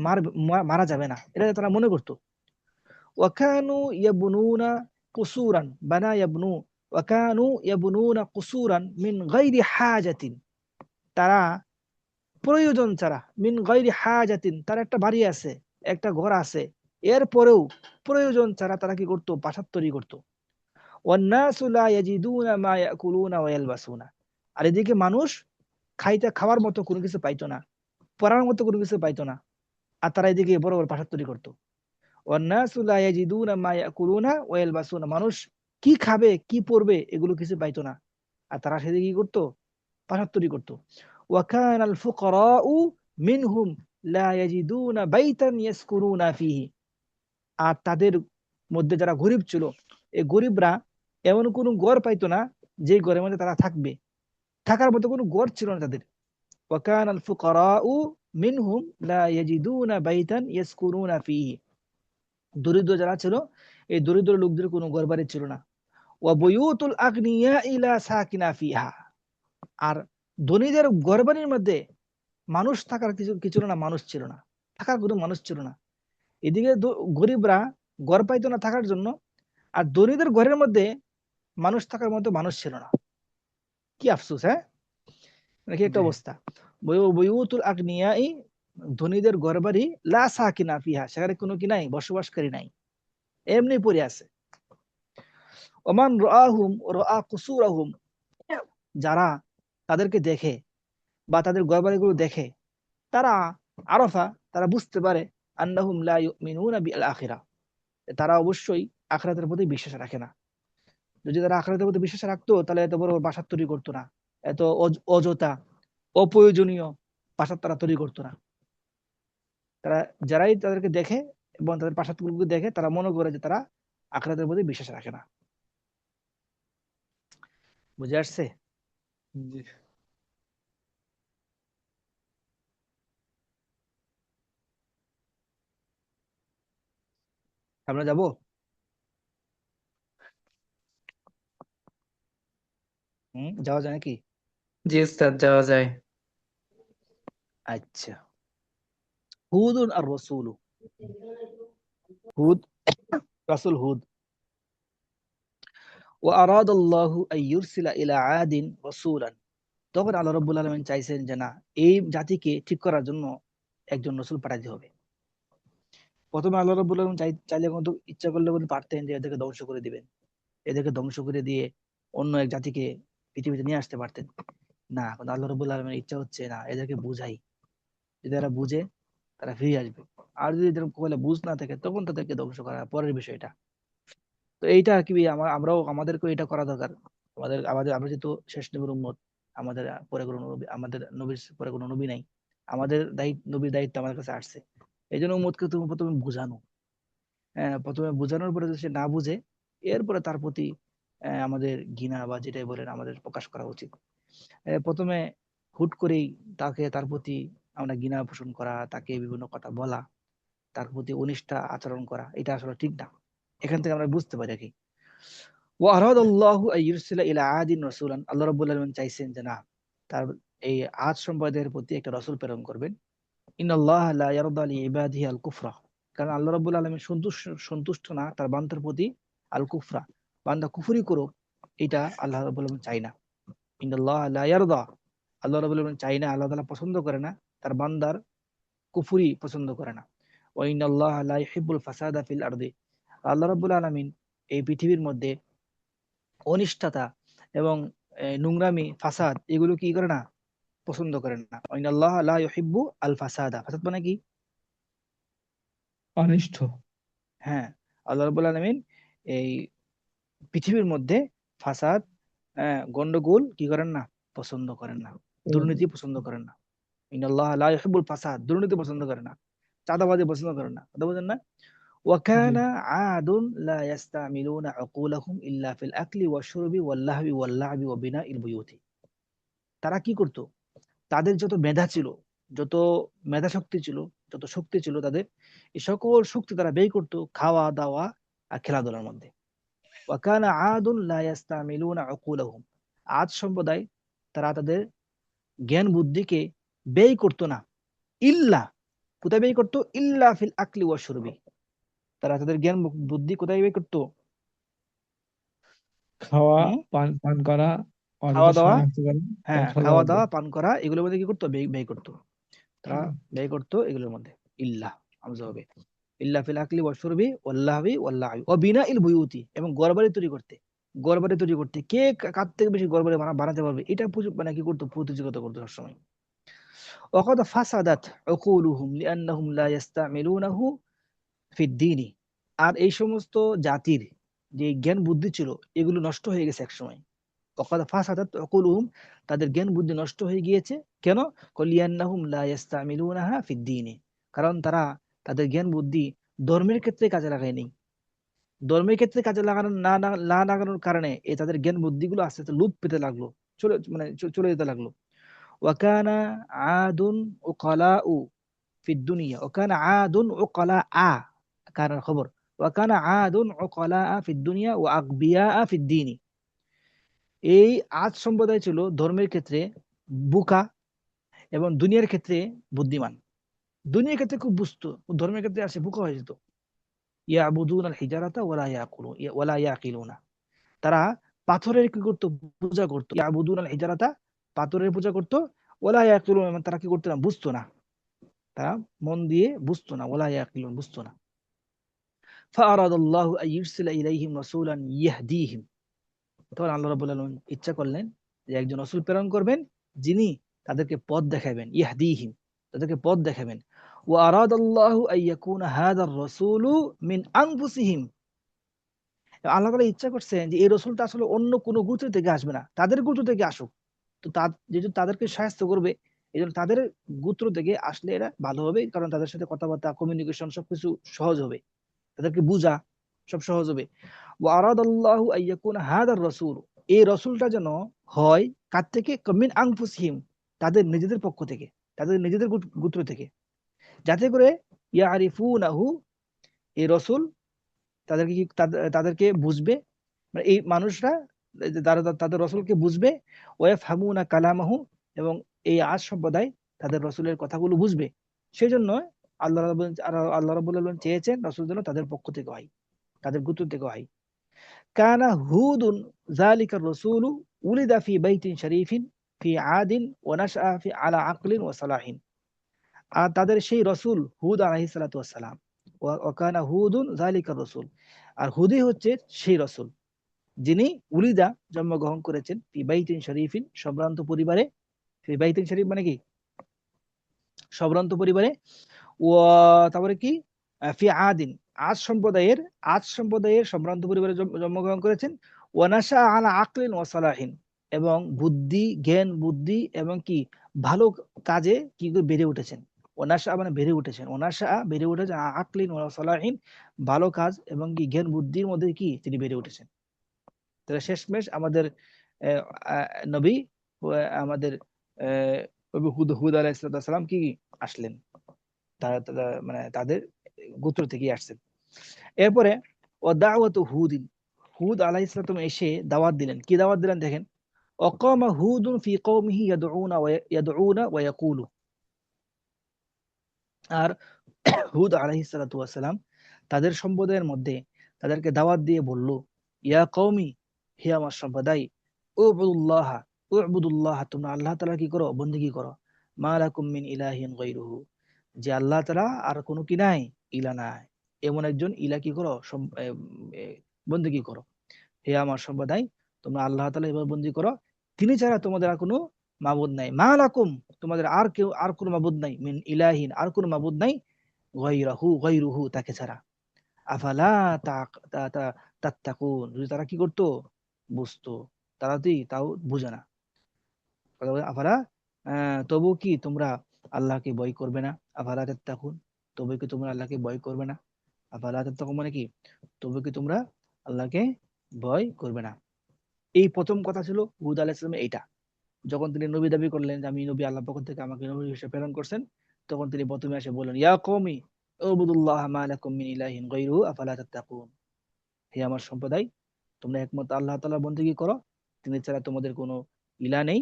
মারা যাবে না, এটা তারা মনে করতো। ওয়াকানু ইয়াবনুনা কুসুরান, বানা ইয়াবনু, ওয়াকানু ইয়াবনুনা কুসুরান মিন গায়রি হাজাতিন, তারা প্রয়োজন ছাড়া, মিন গায়রি হাজাতিন, তার একটা বাড়ি আছে, একটা ঘর আছে, এরপরেও প্রয়োজন ছাড়া তারা কি করতো, প্রাসাদ তৈরি করতো। ওয়ান্নাসু লা ইয়াজিদুনা মা ইয়াকুলুনা ওয়া ইয়ালবাসুনা, আর এদিকে মানুষ খাওয়ার মতো কোনো কিছু পাইতো না, পড়ার মতো কোনো কিছু পাইতো না, আর তারা এদিকে বড় বড় প্রাসাদ তৈরি করতো। ওয়ান্নাসু লা ইয়াজিদুনা মা ইয়াকুলুনা ওয়া ইয়ালবাসুনা, মানুষ কি খাবে কি পরবে এগুলো কিছু পাইতো না, আর তারা সেদিকে কি করতো, প্রাসাদ তৈরি করতো। ওয়া কানাল ফুকারাউ মিনহুম লা ইয়াজিদুনা বাইতান ইয়াসকুনুনা ফিহি, আর তাদের মধ্যে যারা গরিব ছিল, এই গরিবরা এমন কোনো ঘর পাইতো না যে ঘরের মধ্যে তারা থাকবে, থাকার মতো কোনো ঘর ছিল না তাদের। ওয়াকান আল ফুকারাউ মিনহুম লা ইয়াজিদুনা বাইতান ইয়াসকুনুনা ফিহি, দরিদ্র যারা ছিল এই দরিদ্র লোকদের কোনো ঘর বাড়ি ছিল না। ওয়া বুয়ুতুল আগনিয়া ইলা সাকিনা ফিহা, আর ধনীদের ঘর বাড়ির মধ্যে মানুষ থাকার কিছু কিছু না, মানুষ ছিল না, থাকার কোনো মানুষ ছিল না। এদিকে গরিবরা ঘর পাইতো না থাকার জন্য, আর ধনীদের ঘরের মধ্যে মানুষ থাকার মতো মানুষ ছিল না। কি আফসোস, হ্যাঁ, নাকি একটা জি। অবস্থা। বুয়ুতুল আগনিয়াই, ধনীদের ঘরবাড়ি, লা সাকিনা ফিহা, সেখানে কোনো কি নাই, বসবাসকারী নাই, এমনি পড়ে আছে। ওমান রাআহুম রাআ কুসুরাহুম, যারা তাদেরকে দেখে বা তাদের ঘরবাড়িগুলো দেখে, তারা আরাফা, তারা বুঝতে পারে আন্নাহুম লা ইউমিনুনা বিল আখিরাহ, তারা অবশ্যই আখিরাতের প্রতি বিশ্বাস রাখে না। যদি তারা আখিরাতের প্রতি বিশ্বাস রাখতো তাহলে এত বড় বাসা তৈরি করতো না, এত অযথা অপ্রয়োজনীয় প্রাসাদ তারা তৈরি করতো না। তারা যারাই তাদেরকে দেখে এবং তাদের প্রাসাদগুলোকে দেখে, তারা মনে করে যে তারা আখিরাতের প্রতি বিশ্বাস রাখে না। বুঝে আসছে? জি। আমরা যাব? যাওয়া যায় নাকি? জি উস্তাদ, যাওয়া যায়। আচ্ছা। হুদুন আর রসুল, হুদ, রাসূল হুদ। ওয়া আরাদাল্লাহু আন ইউরসিলা ইলা আদিন রাসূলান, তখন আল্লাহ রাব্বুল আলামিন চাইছেন যে না, এই জাতিকে ঠিক করার জন্য একজন রাসূল পাঠাতে হবে। প্রথমে আল্লাহ রাব্বুল আলামিন চাইলে কিন্তু, ইচ্ছা করলে কিন্তু পারতেন যে এদেরকে ধ্বংস করে দিবেন, এদেরকে ধ্বংস করে দিয়ে অন্য এক জাতিকে পৃথিবীতে নিয়ে আসতে পারতেন। না, কিন্তু আল্লাহ রাব্বুল আলামিনের ইচ্ছা হচ্ছে না, এদেরকে বুঝাই, যদি এরা বুঝে তারা ফিরে আসবে। আর যদি এদের বলে বুঝ না থাকে তখন তাদেরকে ধ্বংস করা পরের বিষয়টা। তো এইটা কি, আমরাও আমাদেরকেও এটা করা দরকার। আমাদের আমাদের আমরা যেহেতু শেষ নবীর উম্মত, আমাদের পরে কোনো নবী, আমাদের নবীর পরে কোনো নবী নাই, আমাদের দায়িত্ব, নবীর দায়িত্ব আমাদের কাছে আসছে। এই জন্য উম্মতকে তুমি প্রথমে বুঝানো, হ্যাঁ, প্রথমে বোঝানোর পরে যদি সে না বুঝে এরপরে তার প্রতি আমাদের ঘৃণা বা যেটাই বলেন আমাদের প্রকাশ করা উচিত। প্রথমে হুট করেই তার প্রতি আমরা ঘৃণা পোষণ করা, তাকে বিভিন্ন কথা বলা, তার প্রতি অনিষ্টা আচরণ করা, এটা আসলে ঠিক না। এখান থেকে আমরা বুঝতে পারি কি ওয়া আরাদাল্লাহু আইয়ুরসিলা ইলা আদিন রাসূলান, আল্লাহ রাব্বুল আলামিন চাইছেন যে না, তার এই আদ সম্প্রদায়ের প্রতি একটা রাসূল প্রেরণ করবেন। ইন্নাল্লাহা লা ইয়ারদা লিইবাদিহি আল কুফরা, কারণ আল্লাহ রাব্বুল আলামিন সন্তুষ্ট না তার বান্দার প্রতি আল কুফরা, বান্দা কুফরি করুক, এটা আল্লাহ রাব্বুল আলামিন চায় না। ইন্নাল্লাহা লা ইয়ারদা, আল্লাহ রাব্বুল আলামিন চায় না, আল্লাহ তাআলা পছন্দ করে না তার বান্দার কুফরি পছন্দ করে না। ওয়া ইন্নাল্লাহা লা ইউহিব্বুল ফাসাদা ফিল আরদি, আল্লাহ রাব্বুল আলামিন এই পৃথিবীর মধ্যে অনিষ্টতা এবং নোংরামি, ফাসাদ, এগুলো কি করে না, পছন্দ করেন না। ওয়া ইন্নাল্লাহা লা ইউহিব্বু আল ফাসাদা, ফাসাদ মানে কি? অনিষ্ঠ। হ্যাঁ, আল্লাহ রাব্বুল আলামিন এই পৃথিবীর মধ্যে ফাসাদ, গন্ডগোল কি করেন না, পছন্দ করেন না, দুর্নীতি পছন্দ করেন না। ইন্নাল্লাহা লা ইউহিব্বুল ফাসাদ, দুর্নীতি পছন্দ করেন না, চাঁদাবাজি পছন্দ করেন না, কথা বুঝেন না? ওয়া জি। কানা আদুন লা ইস্তামিলুনা উকুলাহুম ইল্লা ফিল আকলি ওয়াশ-শুরবি ওয়াল-লাহবি ওয়াল-লা'বি ওয়া বিনাইল বুয়ুতি, তারা কি করত, তাদের যত মেধা ছিল, যত মেধা শক্তি ছিল, যত শক্তি ছিল তাদের, এই সকল শক্তি তারা ব্যয় করত খাওয়া দাওয়া আর খেলাধুলার মধ্যে। ওয়াকানা আদুন লা ইস্তামিলুনা উকুলাহুম, আদ সম্প্রদায় তারা তাদের জ্ঞান বুদ্ধিকে ব্যয় করত না, ইল্লা, কোথায় ব্যয় করত, ইল্লা ফিল আকলি ওয়া শুরবি, তারা তাদের জ্ঞান বুদ্ধি কোথায় ব্যয় করত, খাওয়া, হুম, পান পান করা, খাওয়া অযথা দাওয়া, সময় নষ্ট করা, হ্যাঁ কথা খাওয়া বলা। দাওয়া পান করা, এগুলোর মধ্যে কি করতো, ব্যয় করতো, তারা হুম। ব্যয় করতো এগুলোর মধ্যে। ইল্লা হামজা হবে, ইল্লা ফিল আকলি ওয়াশ শুরবি ওয়াল্লাহবি ওয়াল্লাহি ওয়া বিনাইল বুয়ুতি, এবং ঘরবাড়ি তৈরি করতে, ঘরবাড়ি তৈরি করতে কে কার থেকে বেশি ঘরবাড়ি বানাতে পারবে, এটা মানে কি করতো, প্রতিযোগিতা করতো সবসময়। ওয়াকাদ ফাসাদাত উকুলুহুম লিআন্নাহুম লা ইস্তামিলুনাহু ফিদ্দীনি, আর এই সমস্ত জাতির যে জ্ঞান বুদ্ধি ছিল এগুলো নষ্ট হয়ে গেছে একসময়। ওয়াকাদ ফাসাদাত উকুলুহুম, তাদের জ্ঞান বুদ্ধি নষ্ট হয়ে গিয়েছে, কেন, লিআন্নাহুম লা ইস্তামিলুনাহা ফিদ্দীনি, কারণ তারা তাদের জ্ঞান বুদ্ধি ধর্মের ক্ষেত্রে কাজে লাগায়নি। ধর্মের ক্ষেত্রে কাজে লাগানো না লাগানোর কারণে তাদের জ্ঞান বুদ্ধিগুলো আস্তে আস্তে লোপ পেতে লাগলো, চলে যেতে লাগলো। ওয়াকানা আদুন উকালাউ ফিদ দুনিয়া, ওয়াকানা আদুন উকালা কারণ খবর, ওয়াকানা আদুন উকালা ফিদ দুনিয়া ওয়া আগবিয়া ফিদ দীনি, এই আদ সম্প্রদায় ছিল ধর্মের ক্ষেত্রে বোকা এবং দুনিয়ার ক্ষেত্রে বুদ্ধিমান। দুনিয়ার ক্ষেত্রে খুব বুঝতো, ধর্মের ক্ষেত্রে আসে বোকা হয়ে যেত। ইয়াবুদুনাল হিজারাতা ওয়ালা ইয়াকিলুনা, তারা পাথরের কি করতো, পূজা করতো। ইয়াবুদুনাল হিজারাতা, পাথরের পূজা করতো। ওয়ালা ইয়াকিলুনা, মানে তারা কি করতো না, বুঝতো না, তারা মন দিয়ে বুঝতো না, ওয়ালা ইয়াকিলুন, বুঝতো না। ফাআরাদাল্লাহু আইয়ুরসিলা ইলাইহিম রাসূলান ইয়াহদিহিম, তখন আল্লাহ রাব্বুল আলামিন ইচ্ছা করলেন যে একজন রাসূল প্রেরণ করবেন, যিনি তাদেরকে পথ দেখাবেন, ইয়াহদিহিম, তাদেরকে পথ দেখাবেন। ওয়া আরাদাল্লাহু আইয়াকুনা হাযার রাসূলু মিন আনফুসিহিম, আল্লাহ তাআলা ইচ্ছা করছেন যে এই রাসূলটা আসলে অন্য কোনো গোত্র থেকে আসবে না, তাদের গোত্র থেকে আসুক। তো যেহেতু তাদেরকে সাহায্য করবে, এই জন্য তাদের গোত্র থেকে আসলে এরা ভালো হবে, কারণ তাদের সাথে কথাবার্তা, কমিউনিকেশন সবকিছু সহজ হবে, তাদেরকে বুঝা সব সহজ হবে। ওয়া আরাদাল্লাহু আইয়াকুনা হাদার রাসূল, এই রাসূলটা যেন হয় কার থেকে, মিন আনফুসিহিম, তাদের নিজেদের পক্ষ থেকে, তাদের নিজেদের গোত্র থেকে, যাতে করে ইয়ারিফুনাহু, এই রাসূল তাদেরকে তাদেরকে বুঝবে, মানে এই মানুষরা তারা তাদের রাসূলকে বুঝবে। ওয়াফহামুনা কালামাহু, এবং এই আজ সম্প্রদায় তাদের রাসূলের কথাগুলো বুঝবে। সেই জন্য আল্লাহ রাব্বুল আলামিন চেয়েছেন রাসূল যেন তাদের পক্ষ থেকে হয়, তাদের গোত্র থেকে হয়। কানা হুদুন যালিকার রাসূলু উলিদা ফি বাইতিন শরীফিন ফি আদিন ওয়া নাশআ ফি আলা আকলিন ওয়া সালাহিন, আর তাদের সেই রাসূল হুদ আলাইহিস সালাতু ওয়াস সালাম, ওয়া কানা হুদুন যালিকার রাসূল, আর হুদই হচ্ছে সেই রাসূল যিনি উলিদা, জন্মগ্রহণ করেছেন, ফি বাইতিন শরীফিন, সম্ভ্রান্ত পরিবারে। ফি বাইতিন শরীফ মানে কি, সম্ভ্রান্ত পরিবারে। ও তারপরে কি, ফি আদিন, আজ সম্প্রদায়ের সম্ভ্রান্ত পরিবারে জন্মগ্রহণ করেছেন। ওয়ানাশা আলা আকলিন ওয়া সালাহিন, এবং বুদ্ধি, জ্ঞান বুদ্ধি এবং কি ভালো কাজে কি করে বেড়ে উঠেছেন। ওনাশা মানে বেড়ে উঠেছেন, ওনাশা বেড়ে উঠেছেন, আকলিন ওয়া সালাহিন, ভালো কাজ এবং কি জ্ঞান বুদ্ধির মধ্যে কি তিনি বেড়ে উঠেছেন। তাহলে শেষমেশ আমাদের আহ, আহ, নবী আমাদের নবী হুদ হুদ আলাইহিস সালাম কি আসলেন, মানে তাদের গোত্র থেকে আসছেন। এরপরে ও দাওয়াতু হুদিন, হুদ আলাইহিস সালাম এসে দাওয়াত দিলেন। কি দাওয়াত দিলেন দেখেন, ওয়াকামা হুদুন ফি কওমিহি ইয়াদউনা ওয়া ইয়াকুলু। আর হুদ আলাইহিস সালাতু ওয়াস সালাম তাদের সম্প্রদায়ের মধ্যে তাদেরকে দাওয়াত দিয়ে বলল, ইয়া কওমি, হে আমার সম্প্রদায়, উবুদুল্লাহ, উবুদুল্লাহ, তোমরা আল্লাহ তাআলা কি করো, বন্দেগী করো, মা লাকুম মিন ইলাহিন গায়রুহু, যে আল্লাহ তাআলা আর কোনো কি নাই, ইলা নাই, এমন একজন ইলা কি করো, বন্দেগী করো। হে আমার সম্প্রদায়, তোমরা আল্লাহ তাআলা এভাবে বন্দী করো, তিনি ছাড়া তোমাদের আর কোনো মাবুদ নাই, মা লাকুম, তোমাদের আর কেউ আর কোনো মাবুদ নাই, মিন ইলাহিন, আর কোনো মাবুদ নাই, গায়রুহু, তাকে ছাড়া। আফালা তাত্তাকুন, যদি তারা কি করতো, বুঝতো, তারা তাও বুঝে না। কথা বলে, আফালা, তবু কি তোমরা আল্লাহকে ভয় করবে না, আফালা তাত্তাকুন, তবে কি তোমরা আল্লাহকে ভয় করবে না, আফালা তাত্তাকুন মানে কি, তবে কি তোমরা আল্লাহকে ভয় করবে না। এই প্রথম কথা ছিল হুদ আলাইহিস সালামের এইটা। যখন তিনি নবী দাবি করলেন যে আমি নবী, আল্লাহ পক্ষ থেকে আমাকে নবী হিসেবে প্রেরণ করছেন, তখন তিনি প্রথমে এসে বললেন, ইয়া কওমি উবুদুল্লাহ মা লাকুম মিন ইলাহিন গায়রুহু আফালা তাত্তাকুন, হে আমার সম্প্রদায়, তোমরা একমাত্র আল্লাহ তাআলার বন্দেগী করো, তিনি ছাড়া তোমাদের কোনো ইলা নেই।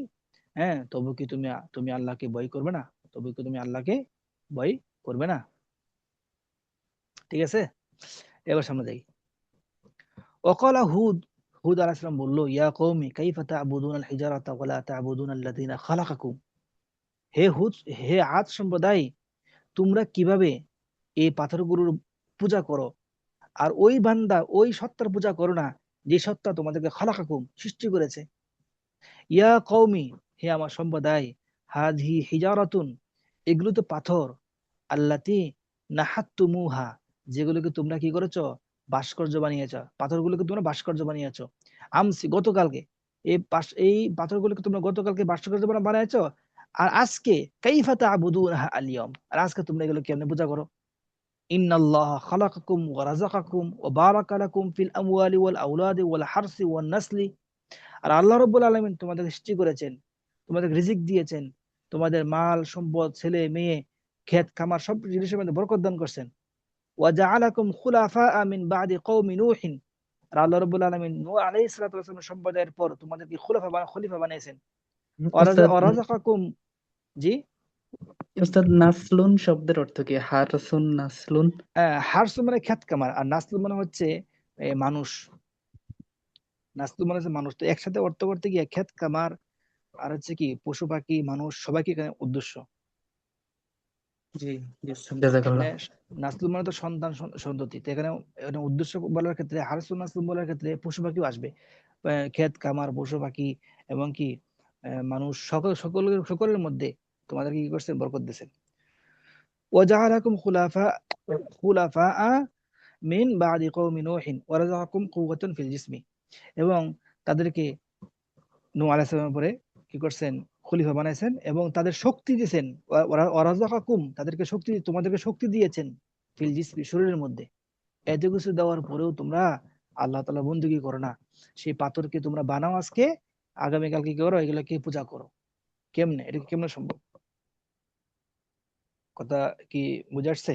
হ্যাঁ, তবু কি তুমি তুমি আল্লাহকে ভয় করবে না, তবু কি তুমি আল্লাহকে ভয় করবে না। ঠিক আছে, এবার সামনে যাই। ওয়াকালা হুদ, হুদ আলাইহিস সালাম বলল, ইয়া কওমি কাইফা তা'বুদুনাল হিজারাতা ওয়া লা তা'বুদুনাল্লাযীনা খালাকাকুম, হে হুদ, হে আদ সম্প্রদায়, তোমরা কিভাবে এই পাথরগুলোর পূজা করো, আর ওই বান্দা ওই সত্তার পূজা করো না, যে সত্তা তোমাদেরকে খালাকাকুম, সৃষ্টি করেছে। ইয়া কওমি, হে আমার সম্প্রদায়, হাযহি হিজারাতুন, এগুলো তো পাথর, আল্লাতি নাহাত্তুমুহা, যেগুলোকে তোমরা কি করেছো, ভাস্কর্য বানিয়েছো, পাথরগুলোকে তোমরা ভাস্কর্য বানিয়েছো, আমসি, গতকালকে, এই পাথরগুলোকে তোমরা গতকালকে ভাস্কর্য বানিয়েছো, আর আজকে কাইফা তা'বুদুনহা আল-ইয়াওম, আর আজকে তোমরা এগুলো কেমনে পূজা করো। ইন্নাল্লাহ খালাকাকুম ওয়া রাযাকাকুম ওয়া বারাকা লাকুম ফিল আমওয়ালি ওয়াল আওলাদি ওয়াল হারসি ওয়ান নাসলি, আর আল্লাহ রাব্বুল আলামিন তোমাদের সৃষ্টি করেছেন, তোমাদের রিজিক দিয়েছেন, তোমাদের মাল সম্পদ, ছেলে মেয়ে, ক্ষেত খামার, সব জিনিসের মধ্যে বরকত দান করছেন। ওয়া জাআলাকুম খুলাফা মিন বাদি কওমি নূহিন, আর আল্লাহ রাব্বুল আলামিন নূহ আলাইহিস সালাতু ওয়াস সালামের সম্প্রদায়ের পর তোমাদেরকে খলিফা বানিয়েছেন। উস্তাদ, ওয়া রাযাকাকুম, জি, উস্তাদ নাসলুন শব্দের অর্থ কি? হারসুন, নাসলুন। হারসু মানে ক্ষেত খামার, আর নাসলু মানে হচ্ছে মানুষ। নাসলু মানে হচ্ছে মানুষ, তো একসাথে অর্থ করতে গিয়ে ক্ষেত খামার আর হচ্ছে কি পশু পাখি মানুষ সবাইকে এখানে উদ্দেশ্য। জি জি উস্তাদ, জাযাকাল্লাহ। এখানে নাসলুন মানে তো সন্তান, সন্ততি, তো এখানে এখানে উদ্দেশ্য বলার ক্ষেত্রে, হারসুন নাসলুন বলার ক্ষেত্রে পশু পাখিও আসবে, ক্ষেত খামার পশু পাখি এবং কি মানুষ, সকলের মধ্যে তোমাদেরকে কি করছেন, বরকত দিয়েছেন। ওয়াজআলাকুম খুলাফা মিন বাদি কওমি নূহিন ওয়া রাযাকাকুম কুওয়াতান ফিল জিসমি, এবং তাদেরকে নূহ আলাইহিস সালামের পরে কি করছেন, খলিফা বানাইছেন এবং তাদের শক্তি দিয়েছেন, ওয়া রাযাকাকুম, তাদেরকে শক্তি, তোমাদেরকে শক্তি দিয়েছেন, ফিল জিসমি, শরীরের মধ্যে। এত কিছু দেওয়ার পরেও তোমরা আল্লাহ তাআলা বন্দেগী করো না, সেই পাথরকে তোমরা বানাও আজকে, আগামীকাল কি করো, এগুলোকে পূজা করো। কেমনে, এটা কেমনে সম্ভব? কথা কি বুঝে আসছে?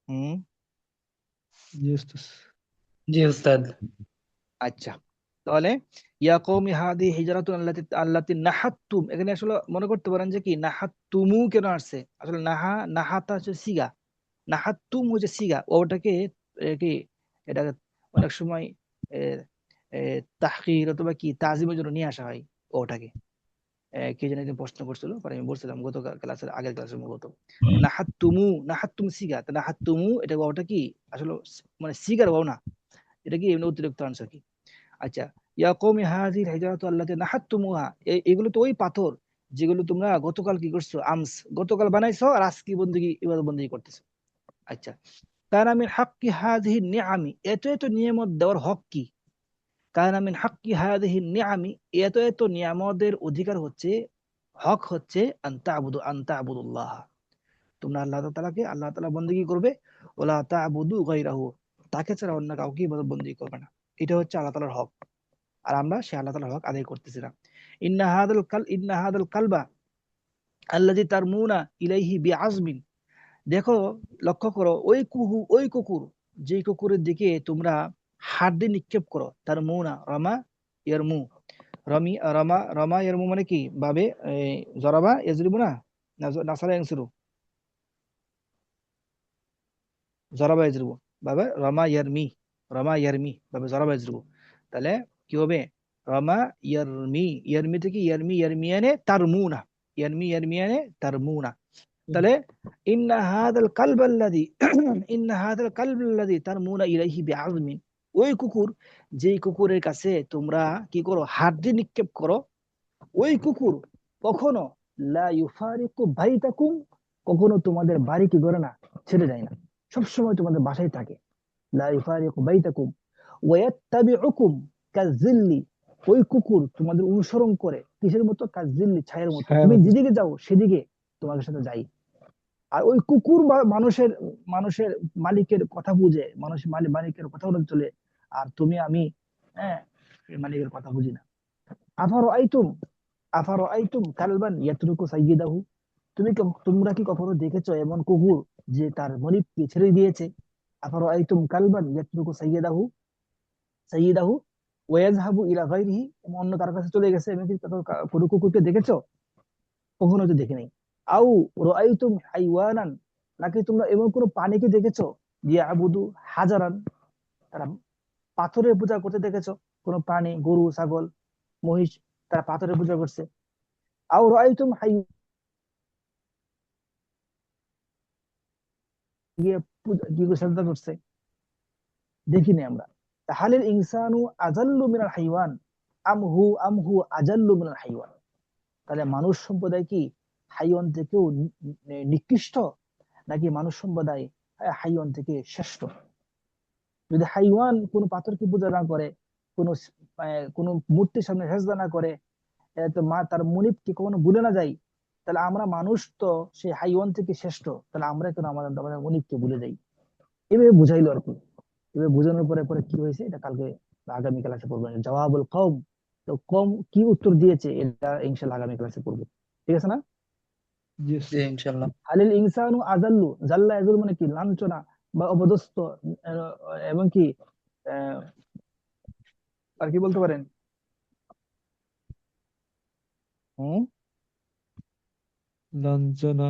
হুম, জি উস্তাদ। জি উস্তাদ। আচ্ছা, তাহলে ইয়া কওমি হাদি হিজরাতুন আল্লাতি নাহাত্তুম, এখানে আসলে মনে করতে পারেন যে কি নাহাত্তুমু কেন আসছে, আসলে নাহাতা হচ্ছে সিগা, নাহাত্তুম হচ্ছে সিগা, ওটাকে কি, এটা অনেক সময় এ, এ, তাহকির অথবা কি তাজিমের জন্য নিয়ে আসা হয় ওটাকে। কে যেন একদিন প্রশ্ন করছিল, পরে আমি বলছিলাম গত ক্লাসের আগের ক্লাসে সম্ভবত, নাহাত্তুম সিগা, তা নাহাত্তুমু এটা ওটা কি আসলে মানে সিগার ওয়াও না, এটা কি এমনি অতিরিক্ত আনসার কি। আচ্ছা, ইয়া কওমি হাযিহিল হিজরাতু আল্লাতী নাহাত্তুমুহা, এগুলো তো ওই পাথর যেগুলো তোমরা গতকাল কি করছো, গতকাল বানাইছো, আর আজকে ইবাদত বন্দেগী করতেছো। আচ্ছা, কানা মিন হাক্কি হাযিহি নিআমি, এত এত নিয়ামত দেওয়ার হক কি, কানা মিন হাক্কি হাযিহি নিআমি, এত এত নিয়ামতের অধিকার হচ্ছে, হক হচ্ছে আনতা আবুদুল্লাহ, তোমরা আল্লাহ তাআলাকে, আল্লাহ তাআলা বন্দেগী করবে, ওয়ালা তা'বুদু গায়রাহু, তাকে ছাড়া অন্য কাউকে ইবাদত বন্দেগী করবে না। এটা হচ্ছে আল্লাহ তাআলার হক, আর আমরা সে আল্লাহ তাআলার হক আদায় করতেছি না। ইন্না হাদাল কালবা আল্লাযী তারমুনা ইলাইহি বিআজমিন, দেখো, লক্ষ্য করো, ওই কুকুর, যে কুকুরের দিকে তোমরা হাত দিয়ে নিক্ষেপ করো, তারমুনা রামা ইয়ারমু, রমা ইয়ারমু মানে কি বাবে, জরাবা ইয়াজরিবু না, নাসারা ইয়ানসুরু, জরাবা ইয়াজরিবু বাবে রমা ইয়ারমি বাবে জরাবা ইয়াজরিবু, তাহলে কি হবে? রমা ইয়ারমি থেকে ইয়ারমিয়ানে তারমুনা, ইয়ারমিয়ানে তারমুনা, তাহলে ইন্না হাদাল কালবাল্লাযী তারমুনা ইলাইহি বিআযমিন, ওই কুকুর, যেই কুকুরের কাছে তোমরা কি করো, হাত দিয়ে নিক্ষেপ করো, ওই কুকুর কখনো লা ইউফারিকু বাইতাকুম, কখনো তোমাদের বাড়ি কি করে না, ছেড়ে যায় না, সব সময় তোমাদের বাসায় থাকে। লা ইউফারিকু বাইতাকুম ওয়া ইয়াত্তাবিউকুম কাযিল্লি, ওই কুকুর তোমাদের অনুসরণ করে কিসের মতো? কাযিল্লি, ছায়ের মতো, ছায়ার তুমি মতো। যেদিকে যাও সেদিকে তোমাদের সাথে যাই। আর ওই কুকুর বা মানুষের মানুষের মালিকের কথা বুঝে, মালিকের কথা বলে চলে, আর তুমি আমি, হ্যাঁ, মালিকের কথা বুঝি না। আফারো আইতুম কালবান ইয়াতরুকু সাইয়্যিদাহু, তোমরা কি কখনো দেখেছো এমন কুকুর যে তার মালিককে ছেড়ে দিয়েছে? আফারো আইতুম কালবান ইয়াতরুকু সাইয়্যিদাহু ওয়াযহাবু ইলা গায়রিহি, অন্য কারো কাছে চলে গেছে, এমন কি কোনো কুকুরকে দেখেছো? কখনো তো দেখি নাই। আউ রাআইতুম হাইওয়ানান, নাকি তোমরা এমন কোনো প্রাণীকে দেখেছো ইয়াবুদু হাজারান, তারা পাথরের পূজা করতে দেখেছো? কোনো প্রাণী, গরু, ছাগল, মহিষ, তারা পাথরের পূজা করছে। আউ রাআইতুম গিয়ে কি করে সাজদা করছে? দেখিনি আমরা। হালিল ইনসানু আজাল্লু মিনাল হাইওয়ান আমহু আজাল্লু মিনাল হাইওয়ান, তাহলে মানুষ সম্প্রদায় কি হাইওয়ান থেকেও নিকৃষ্ট, নাকি মানুষ সম্প্রদায় হাইওয়ান থেকে শ্রেষ্ঠ? যদি হাইওয়ান কোনো পাথরকে পূজা না করে, কোনো কোনো মূর্তির সামনে সেজদা না করে, তো তার মুনিবকে কখনো ভুলে না যায়, তাহলে আমরা মানুষ তো সেই হাইওয়ান থেকে শ্রেষ্ঠ, তাহলে আমরা কেন আমাদের মুনিবকে ভুলে যাই? এভাবে বুঝাইলো আর কি। এভাবে বোঝানোর পরে পরে কি হয়েছে, এটা কালকে বা আগামী ক্লাসে পড়বো জওয়াবুল কওম। তো কম কি উত্তর দিয়েছে, এটা ইনশাআল্লাহ আগামী ক্লাসে পড়বো। ঠিক আছে না? জি জি ইনশাল্লাহ। হালিল ইনসানু আজাল্লু, জাল্লা ইয়াজুল মানে কি, লাঞ্ছনা বা অপদস্থ, এবং কি আহ, আর কি বলতে পারেন? হুম লাঞ্ছনা,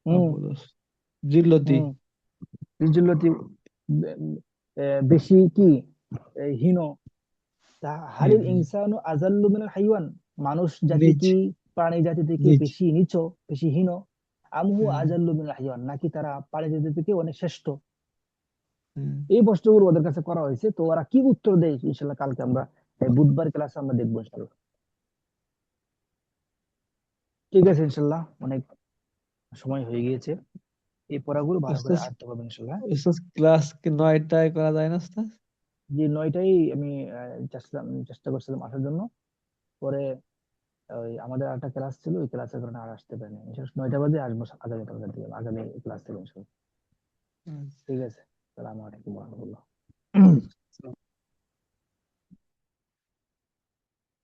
হুম অপদস্থ, জিল্লতি। হুম রিজুল্লতি, বেশি কি, হীন। হালিল হ্যাঁ, ইনসানু আজাল্লু মিনাল হাইওয়ান, মানুষ জাতি নিচ, কি প্রাণী জাতি থেকে নিচ। বেশি নিচ, বেশি হীন? আমহু হ্যাঁ, আজাল্লু মিনাল হাইওয়ান, নাকি তারা প্রাণী জাতি থেকে অনেক শ্রেষ্ঠ? হ্যাঁ। এই প্রশ্নগুলো ওদের কাছে করা হয়েছে, তো ওরা কি উত্তর দেয় ইনশাল্লাহ কালকে আমরা, বুধবার ক্লাসে আমরা দেখবো ইনশাল্লাহ। ঠিক আছে ইনশাল্লাহ, অনেক সময় হয়ে গিয়েছে, এই পড়াগুলো ভালো করে উস্তাদ, আয়ত্ত করবেন ইনশাল্লাহ। ক্লাস কি 9টায় করা যায় না উস্তাদ? যে 9টায় আমি চেষ্টা করছিলাম আসার জন্য, পরে ওই আমাদের একটা ক্লাস ছিল, ওই ক্লাসের কারণে আর আসতে পারিনি। ইনশাল্লাহ 9টা বাজে আসবো, আগামী কালকে থেকে আগামী ক্লাস থেকে ইনশাল্লাহ। হুম। ঠিক আছে, আসসালামু আলাইকুম ওয়া রাহমাতুল্লাহ।